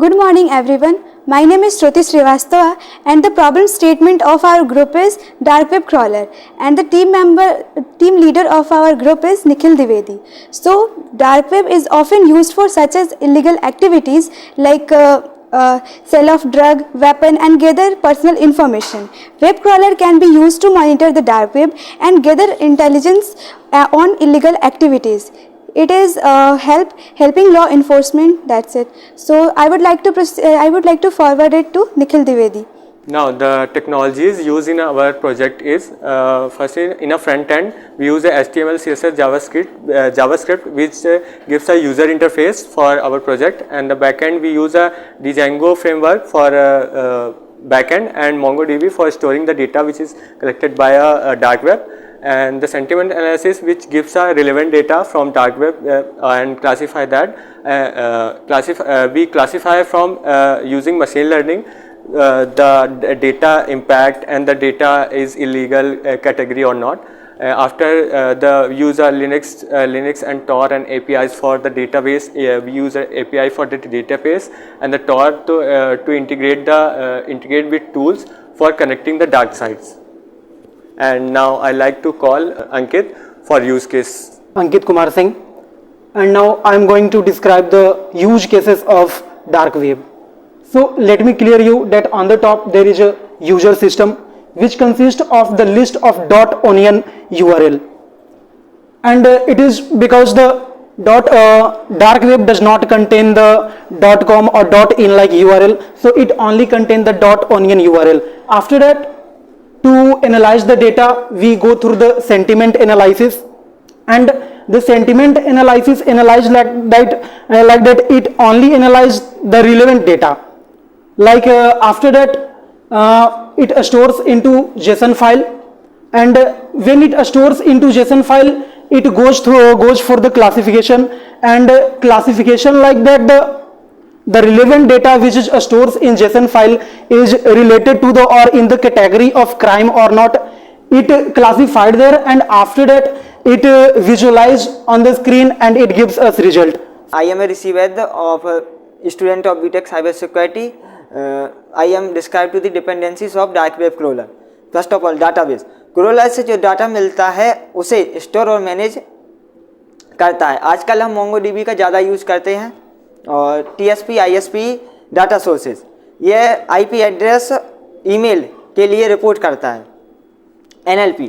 Good morning everyone. My name is Shruti Srivastava and the problem statement of our group is dark web crawler and the team leader of our group is Nikhil Dwivedi. So dark web is often used for such as illegal activities like sell of drug, weapon and gather personal information. Web crawler can be used to monitor the dark web and gather intelligence on illegal activities. It is helping law enforcement. That's it. So I would like to forward it to Nikhil Dwivedi. Now the technologies used in our project is first in a front end we use a HTML, CSS, JavaScript which gives a user interface for our project, and the back end we use a Django framework for back end and MongoDB for storing the data which is collected by a dark web, and the sentiment analysis which gives a relevant data from dark web and classify that. We classify from using machine learning the data impact and the data is illegal category or not. After the use Linux and Tor and APIs for the database, we use an API for the database and the Tor to integrate with tools for connecting the dark sites. And now I like to call Ankit for use case. Ankit Kumar Singh, and now I am going to describe the use cases of dark web. So let me clear you that on the top there is a user system which consists of the list of .onion URL, and it is because the dark web does not contain the .com or .in like URL, so it only contains the .onion URL. After that, to analyze the data, we go through the sentiment analysis, and the sentiment analysis analyzes like that it only analyzes the relevant data. Like after that, it stores into JSON file, and when it stores into JSON file, it goes for the classification, and classification like that the relevant data which is stores in JSON file is related to the or in the category of crime or not. It classified there, and after that it visualize on the screen and it gives us result. I am a receiver of a student of BTech Cybersecurity. I am described to the dependencies of dark web crawler. First of all, database. Crawler से जो data मिलता है उसे store और manage करता है. आजकल हम MongoDB का ज़्यादा यूज़ करते हैं और TSP, ISP डाटा सोर्सेज. यह IP एड्रेस ईमेल के लिए रिपोर्ट करता है. NLP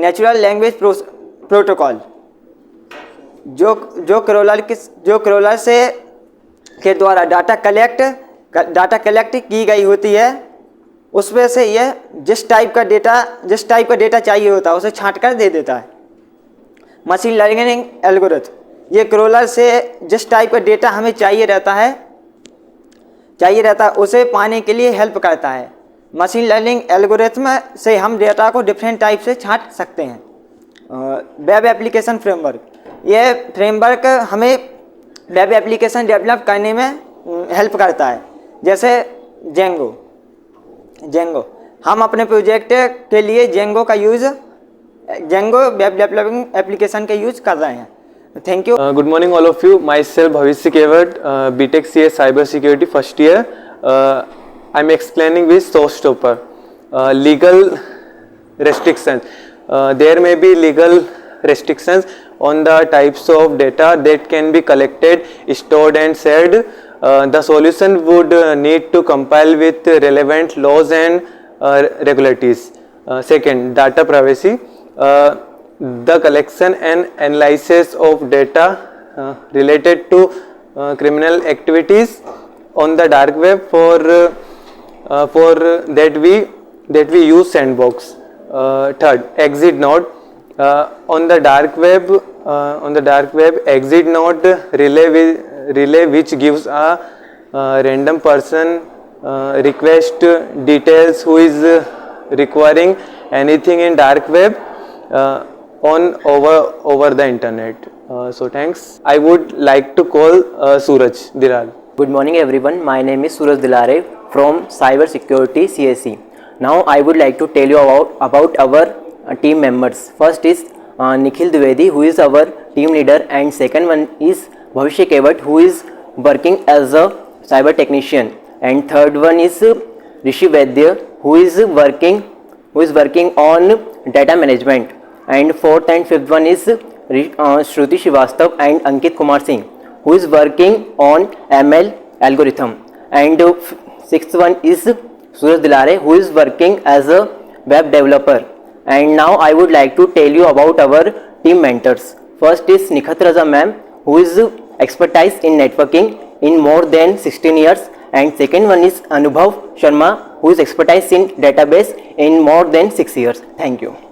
नेचुरल लैंग्वेज प्रोटोकॉल जो क्रॉलर से के द्वारा डाटा कलेक्ट की गई होती है, उसमें से यह जिस टाइप का डेटा चाहिए होता है उसे छांट कर दे देता है. मशीन लर्निंग एल्गोरिथम, ये क्रॉलर से जिस टाइप का डेटा हमें चाहिए रहता है उसे पाने के लिए हेल्प करता है. मशीन लर्निंग एल्गोरिथम से हम डेटा को डिफरेंट टाइप से छांट सकते हैं. वेब एप्लीकेशन फ्रेमवर्क, ये फ्रेमवर्क हमें वेब एप्लीकेशन डेवलप करने में हेल्प करता है. जैसे जेंगो हम अपने प्रोजेक्ट के लिए जेंगो वेब डेवलपिंग एप्लीकेशन का यूज कर रहे हैं. Thank you. Good morning all of you. Myself Bhavishya Kewat, BTech CS Cybersecurity first year. I'm explaining with showstopper. Legal restrictions. There may be legal restrictions on the types of data that can be collected, stored and shared. The solution would need to compile with relevant laws and regularities. Second, data privacy. The collection and analysis of data related to criminal activities on the dark web for that we use sandbox. Third, exit node. On the dark web exit node relay which gives a random person request details who is requiring anything in dark web over the internet. So thanks. I would like to call Suraj Dilare. Good morning everyone. My name is Suraj Dilare from Cybersecurity CSE. Now I would like to tell you about our team members. First is Nikhil Dwivedi, who is our team leader, and second one is Bhavishya Kewat, who is working as a cyber technician, and third one is Rishi Vaidya, who is working on data management, and fourth and fifth one is Shruti Srivastav and Ankit Kumar Singh, who is working on ML algorithm, and sixth one is Suraj Dilare, who is working as a web developer. And now I would like to tell you about our team mentors. First is Nikhat Raza ma'am, who is expertise in networking in more than 16 years, and second one is Anubhav Sharma, who is expertise in database in more than 6 years. Thank you.